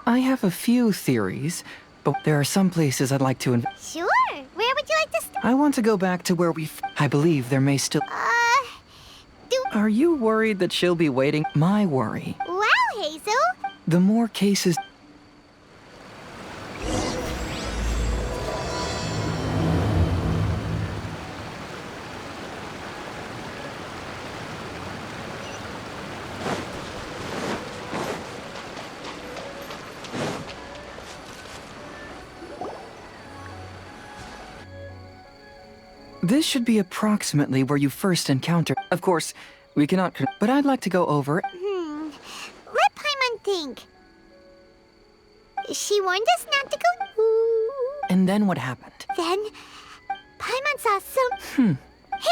I have a few theories, but there are some places I'd like to Sure. Where would you like to start? I want to go back to where I believe there may still... Are you worried that she'll be waiting? My worry. Wow, Hazel. The more cases... This should be approximately where you first encountered. Of course, we cannot... But I'd like to go over... Let Paimon think. She warned us not to go... And then what happened? Then, Paimon saw some...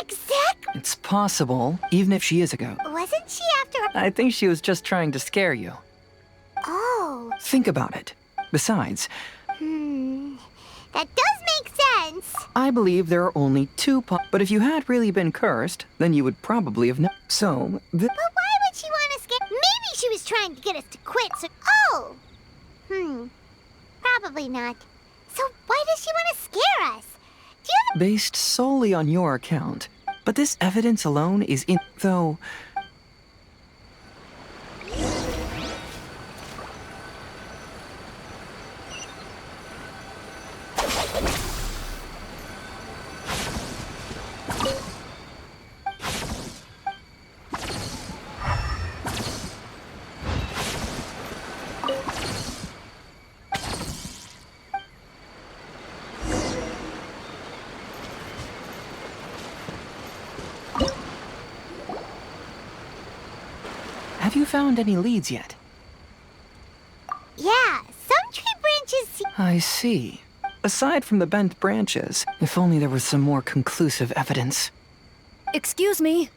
Exactly. It's possible, even if she is a ghost. Wasn't she after... I think she was just trying to scare you. Oh. Think about it. Besides... That does make sense. I believe there are only two but if you had really been cursed, then you would probably have known. So, But why would she want to scare... Maybe she was trying to get us to quit, so... Oh! Probably not. So why does she want to scare us? Do you have... Based solely on your account. But this evidence alone is in... Though... Have you found any leads yet? Yeah, some tree branches... I see. Aside from the bent branches, if only there was some more conclusive evidence. Excuse me.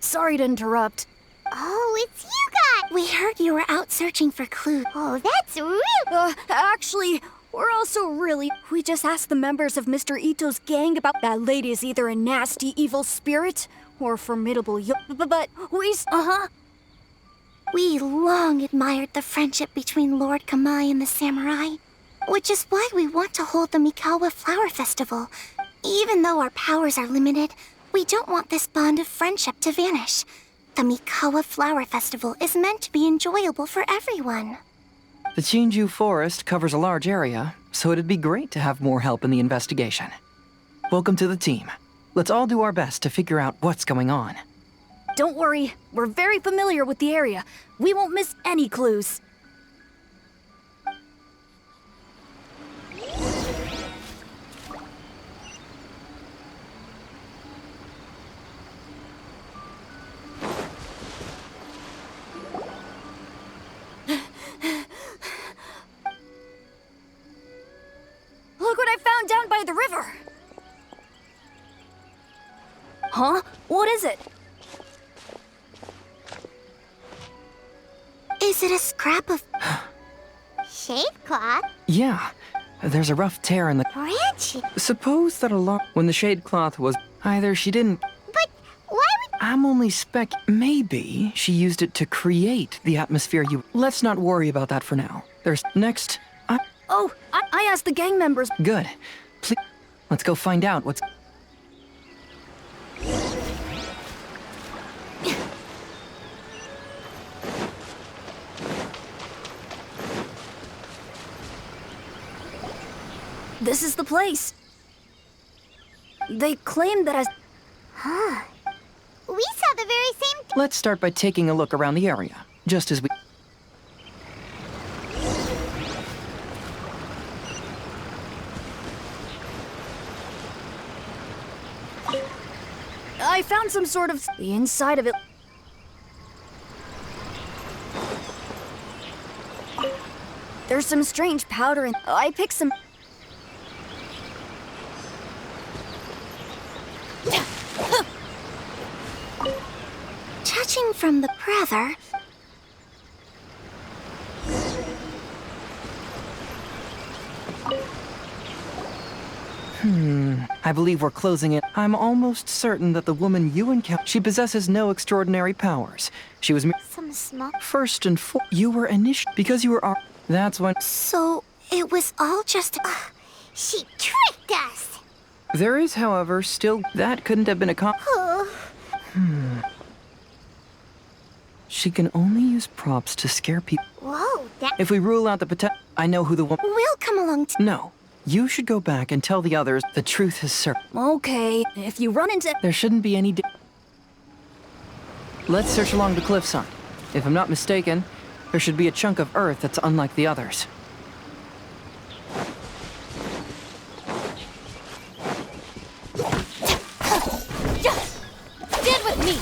Sorry to interrupt. Oh, it's you guys! We heard you were out searching for clues. Oh, that's real... Actually, we're also really... We just asked the members of Mr. Ito's gang about that lady is either a nasty evil spirit or a formidable but we... We long admired the friendship between Lord Kamai and the samurai, which is why we want to hold the Mikawa Flower Festival. Even though our powers are limited, we don't want this bond of friendship to vanish. The Mikawa Flower Festival is meant to be enjoyable for everyone. The Chinju Forest covers a large area, so it'd be great to have more help in the investigation. Welcome to the team. Let's all do our best to figure out what's going on. Don't worry, we're very familiar with the area. We won't miss any clues. Look what I found down by the river! Huh? What is it? Is it a scrap of... shade cloth? Yeah, there's a rough tear in the... Branches? Suppose that when the shade cloth was... Either she didn't... But why would... I'm only Maybe she used it to create the atmosphere you... Let's not worry about that for now. There's... Next... Oh, I asked the gang members. Good. Please... Let's go find out what's... This is the place. They claim that as... We saw the very same... Let's start by taking a look around the area, just as we... I found some sort of... The inside of it... There's some strange powder and... I picked some... Judging from the brother... I believe we're closing it. I'm almost certain that the woman you encountered... She possesses no extraordinary powers. She was... Some small... First and foremost, you were because you were... That's when... So, it was all just... she tricked us! There is, however, still... That couldn't have been accomplished. She can only use props to scare people. Whoa, that... If we rule out the potential... I know who the woman... We'll come along too. No. You should go back and tell the others the truth has surfaced. Okay, if you run into... There shouldn't be any... Let's search along the cliffside. If I'm not mistaken, there should be a chunk of earth that's unlike the others. Stand with me!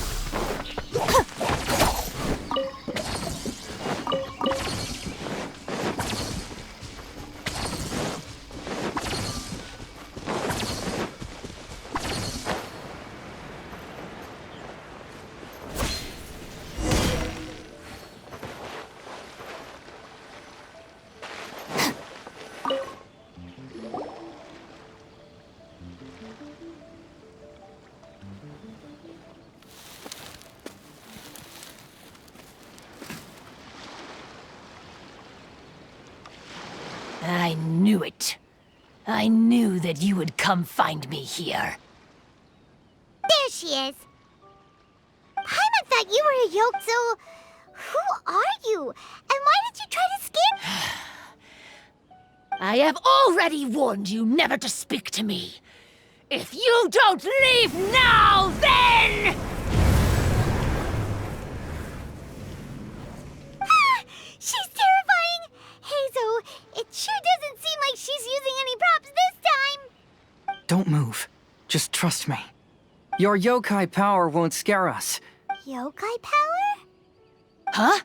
I knew it. I knew that you would come find me here. There she is. Paimon thought you were a yoke, so... Who are you? And why did you try to scare... I have already warned you never to speak to me. If you don't leave now, then... She's terrifying! Hazel, it sure doesn't seem like she's using any props this time! Don't move. Just trust me. Your yokai power won't scare us. Yokai power? Huh?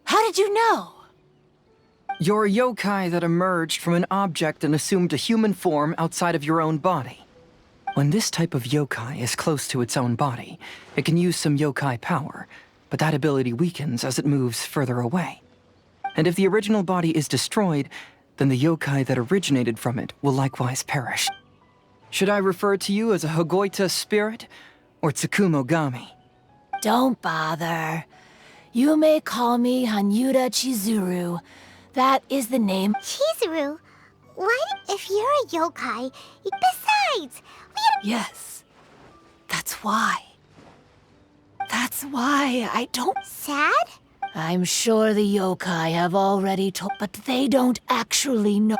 How did you know? You're a yokai that emerged from an object and assumed a human form outside of your own body. When this type of yokai is close to its own body, it can use some yokai power, but that ability weakens as it moves further away. And if the original body is destroyed, then the yokai that originated from it will likewise perish. Should I refer to you as a Hagoita spirit or Tsukumogami? Don't bother. You may call me Hanyuda Chizuru. That is the name. Chizuru, what if you're a yokai? Besides, Yes. That's why. That's why I don't... Sad? I'm sure the yokai have already told, but they don't actually know.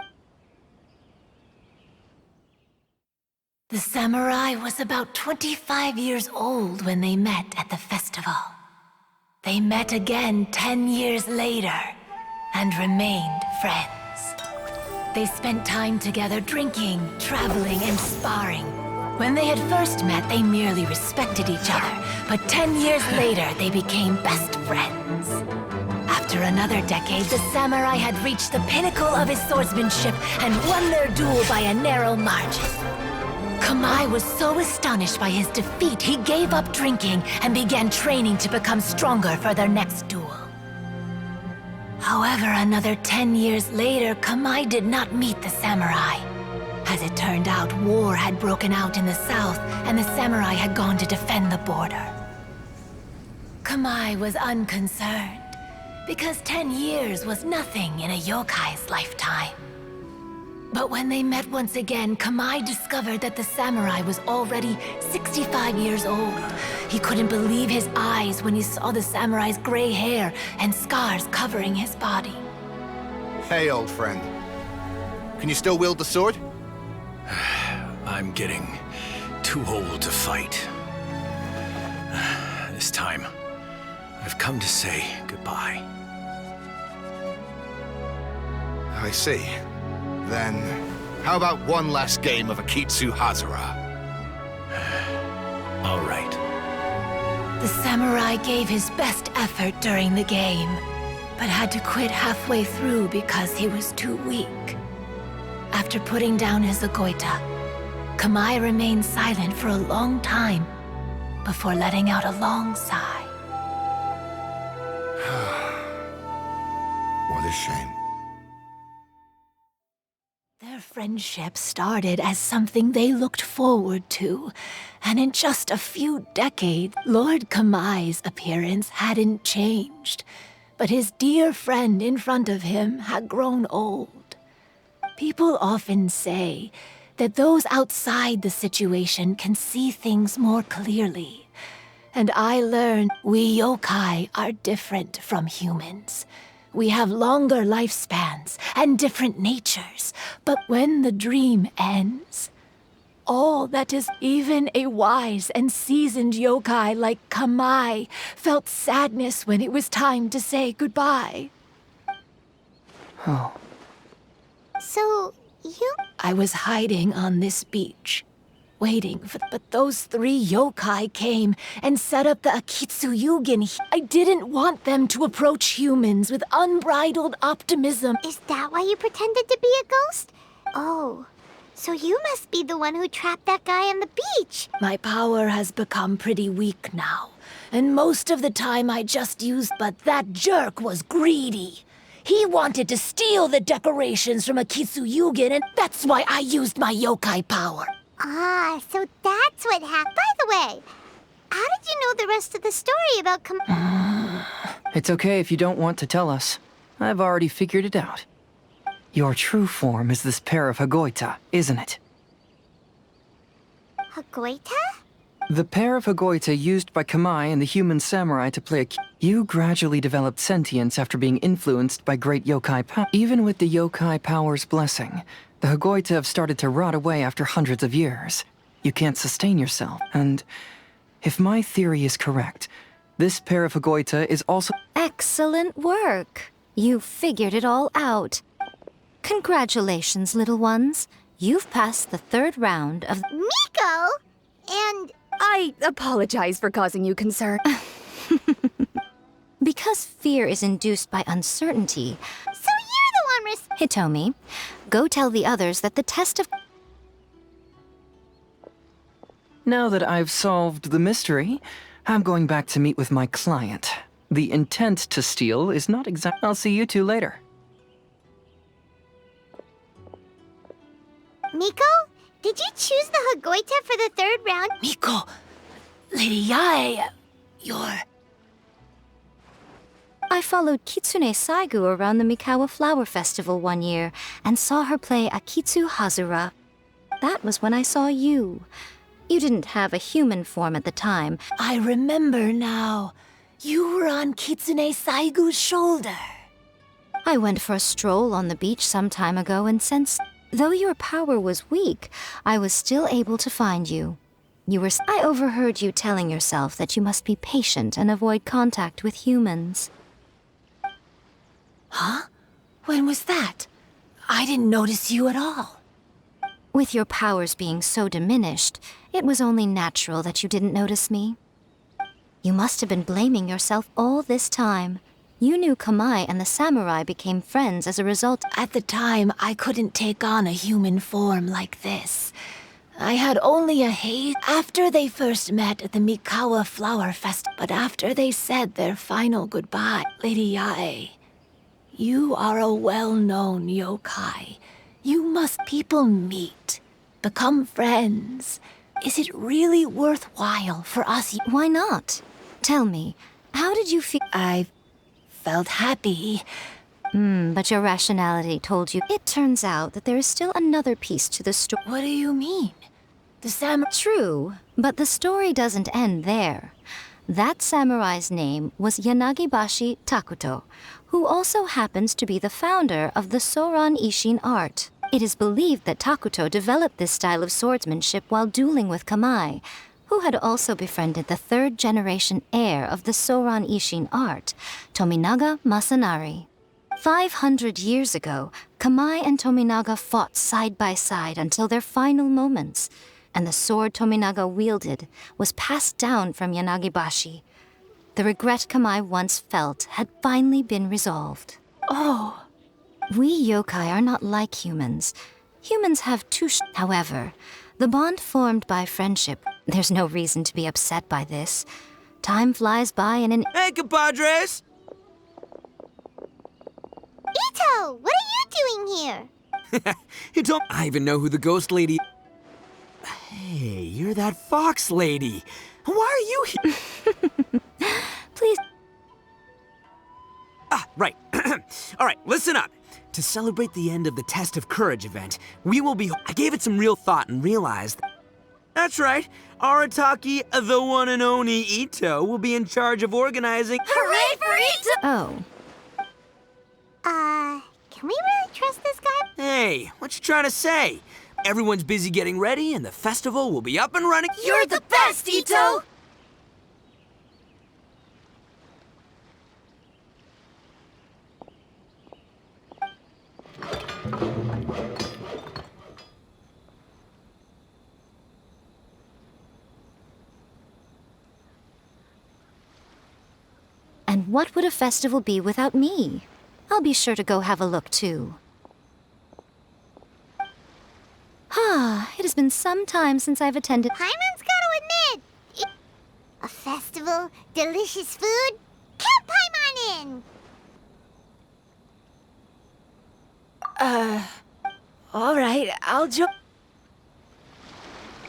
The samurai was about 25 years old when they met at the festival. They met again 10 years later and remained friends. They spent time together drinking, traveling, and sparring. When they had first met, they merely respected each other, but 10 years later, they became best friends. After another decade, the samurai had reached the pinnacle of his swordsmanship and won their duel by a narrow margin. Kamai was so astonished by his defeat, he gave up drinking and began training to become stronger for their next duel. However, another 10 years later, Kamai did not meet the samurai. As it turned out, war had broken out in the south, and the samurai had gone to defend the border. Kamai was unconcerned, because 10 years was nothing in a yokai's lifetime. But when they met once again, Kamai discovered that the samurai was already 65 years old. He couldn't believe his eyes when he saw the samurai's gray hair and scars covering his body. Hey, old friend. Can you still wield the sword? I'm getting too old to fight. This time, I've come to say goodbye. I see. Then, how about one last game of Akitsu Hazara? All right. The samurai gave his best effort during the game, but had to quit halfway through because he was too weak. After putting down his agoita, Kamai remained silent for a long time before letting out a long sigh. What a shame. Their friendship started as something they looked forward to, and in just a few decades, Lord Kamai's appearance hadn't changed, but his dear friend in front of him had grown old. People often say that those outside the situation can see things more clearly. And I learned we yokai are different from humans. We have longer lifespans and different natures, but when the dream ends, all that is, even a wise and seasoned yokai like Kamai felt sadness when it was time to say goodbye. Oh. So, you... I was hiding on this beach, waiting for... But those 3 yokai came and set up the Akitsuyugin. I didn't want them to approach humans with unbridled optimism. Is that why you pretended to be a ghost? Oh, so you must be the one who trapped that guy on the beach. My power has become pretty weak now, and most of the time I just used... But that jerk was greedy. He wanted to steal the decorations from Akitsuyugin, and that's why I used my yokai power. Ah, so that's what happened. By the way, how did you know the rest of the story about It's okay if you don't want to tell us. I've already figured it out. Your true form is this pair of Hagoita, isn't it? Hagoita? The pair of Hagoita used by Kamai and the human samurai to play You gradually developed sentience after being influenced by great yokai power. Even with the yokai power's blessing, the Hagoita have started to rot away after hundreds of years. You can't sustain yourself, and if my theory is correct, this pair of Hagoita is also... Excellent work. You figured it all out. Congratulations, little ones. You've passed the 3rd round of... Miko? And... I apologize for causing you concern. Because fear is induced by uncertainty, So you're the one Hitomi, go tell the others that the test of... Now that I've solved the mystery, I'm going back to meet with my client. The intent to steal is not exact... I'll see you two later. Miko? Did you choose the Hagoita for the 3rd round? Miko, Lady Yae, you're... I followed Kitsune Saigu around the Mikawa Flower Festival one year and saw her play Akitsu Hazura. That was when I saw you. You didn't have a human form at the time. I remember now. You were on Kitsune Saigu's shoulder. I went for a stroll on the beach some time ago and sensed... Though your power was weak, I was still able to find you. I overheard you telling yourself that you must be patient and avoid contact with humans. Huh? When was that? I didn't notice you at all. With your powers being so diminished, it was only natural that you didn't notice me. You must have been blaming yourself all this time. You knew Kamai and the samurai became friends as a result. At the time, I couldn't take on a human form like this. I had only a haze after they first met at the Mikawa Flower Fest. But after they said their final goodbye, Lady Yae, you are a well-known yokai. You must people meet, become friends. Is it really worthwhile for us? Why not? Tell me, how did you feel? I felt happy. But your rationality told you. It turns out that there is still another piece to the story. What do you mean? The samurai... True, but the story doesn't end there. That samurai's name was Yanagibashi Takuto, who also happens to be the founder of the Soran Ishin art. It is believed that Takuto developed this style of swordsmanship while dueling with Kamai, who had also befriended the 3rd-generation heir of the Soran Ishin art, Tominaga Masanari. 500 years ago, Kamai and Tominaga fought side by side until their final moments, and the sword Tominaga wielded was passed down from Yanagibashi. The regret Kamai once felt had finally been resolved. Oh, We yokai are not like humans. Humans have However, the bond formed by friendship, there's no reason to be upset by this. Time flies by in an... Hey, compadres! Ito, what are you doing here? You don't... I even know who the ghost lady... Hey, you're that fox lady. Why are you here? Please... All right, listen up. To celebrate the end of the Test of Courage event, we will be... I gave it some real thought and realized... That's right. Arataki, the one and only Ito, will be in charge of organizing... Hooray for Ito! Oh, Can we really trust this guy? Hey, what you trying to say? Everyone's busy getting ready and the festival will be up and running... You're the best, Ito! and what would a festival be without me? I'll be sure to go have a look too. It has been some time since I've attended. Paimon's gotta admit, a festival, delicious food. Count Paimon in. All right, I'll join.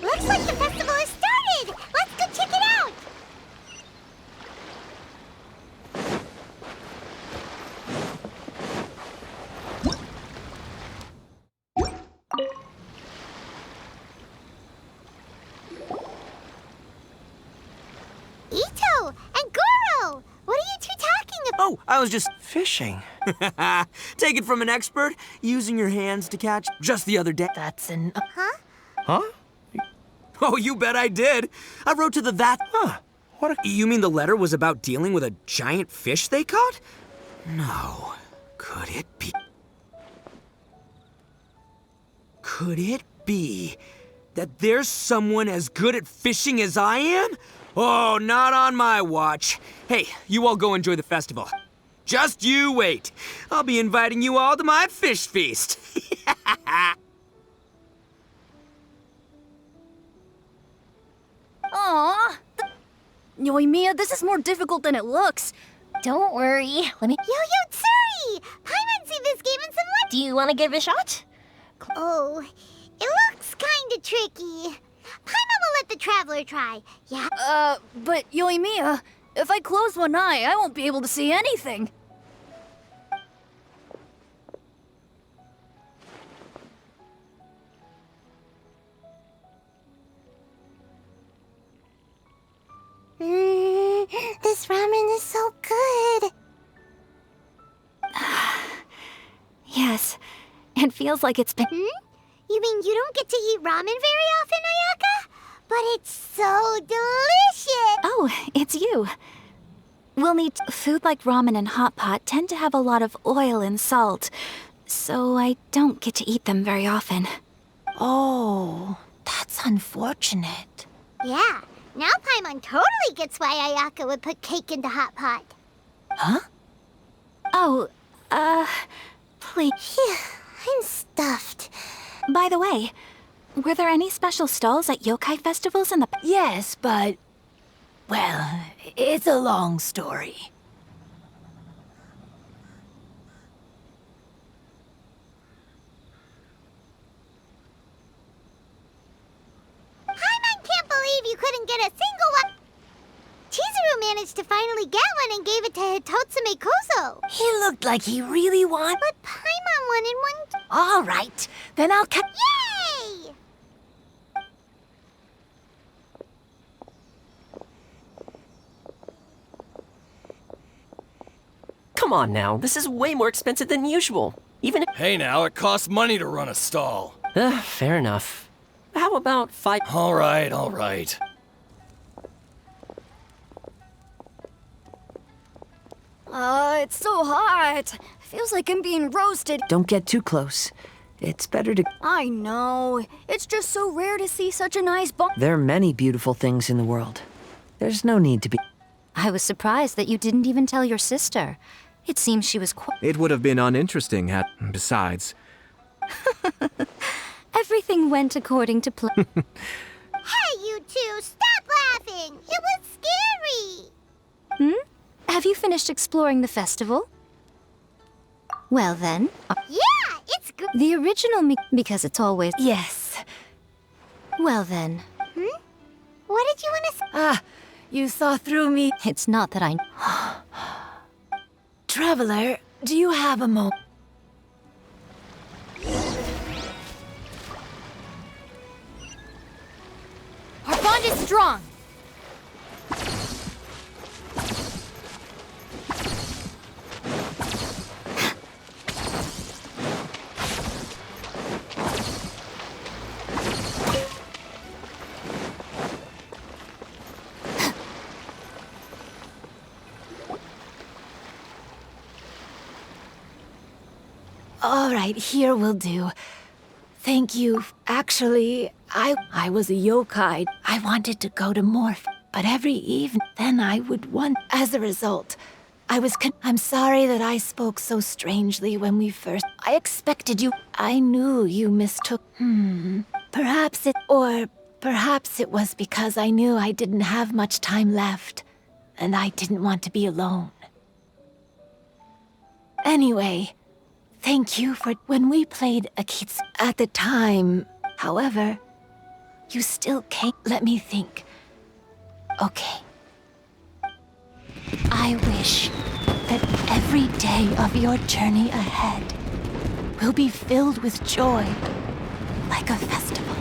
Looks like the festival has started. Let's go check it out. Ito and Goro, what are you two talking about? Oh, I was just... Fishing. Take it from an expert, using your hands to catch just the other day. That's an. Huh? Oh, you bet I did. I wrote to the that... Huh. What a... You mean the letter was about dealing with a giant fish they caught? No. Could it be... Could it be that there's someone as good at fishing as I am? Oh, not on my watch. Hey, you all go enjoy the festival. Just you wait. I'll be inviting you all to my fish feast. Aww. Yoimiya, this is more difficult than it looks. Don't worry. Let me. Yo-Yo Tsuri! Paimon see this game in some lunch. Do you want to give it a shot? Oh, it looks kinda tricky. Paimon will let the traveler try. Yeah? But Yoimiya, if I close one eye, I won't be able to see anything. This ramen is so good. Yes, it feels like it's been. You mean you don't get to eat ramen very often, Ayaka? But it's so delicious. Oh, it's you. We'll need food like ramen and hot pot tend to have a lot of oil and salt, so I don't get to eat them very often. Oh, that's unfortunate. Yeah, now Paimon totally gets why Ayaka would put cake in the hot pot. Huh? Oh, please. Phew, I'm stuffed. By the way, were there any special stalls at yokai festivals in the... Yes, but. Well, it's a long story. Paimon can't believe you couldn't get a single one. Chizuru managed to finally get one and gave it to Hitotsume Kozo. He looked like he really wanted. But Paimon wanted one too. All right, then I'll cut. Yay! Come on now, this is way more expensive than usual. Even if... Hey now, it costs money to run a stall. Fair enough. How about 5... All right, all right. It's so hot. Feels like I'm being roasted. Don't get too close. It's better to... I know. It's just so rare to see such a nice There are many beautiful things in the world. There's no need to be... I was surprised that you didn't even tell your sister. It seems she was quite... It would have been uninteresting had... Besides... Everything went according to plan. Hey, you two, stop laughing! It was scary! Have you finished exploring the festival? Well then, Yeah, it's good. the original because it's always... Yes. Well then, What did you want to say? Ah, you saw through me. it's not that I... Traveler, Do you have a moment? Our bond is strong. All right, here will do. Thank you. Actually, I was a yokai. I wanted to go to Morph, but every evening, then I would want. As a result, I'm sorry that I spoke so strangely when we first. I expected you. I knew you mistook. Perhaps it was because I knew I didn't have much time left, and I didn't want to be alone. Anyway. Thank you for when we played Akitsu at the time. However, you still can't let me think. Okay. I wish that every day of your journey ahead will be filled with joy, like a festival.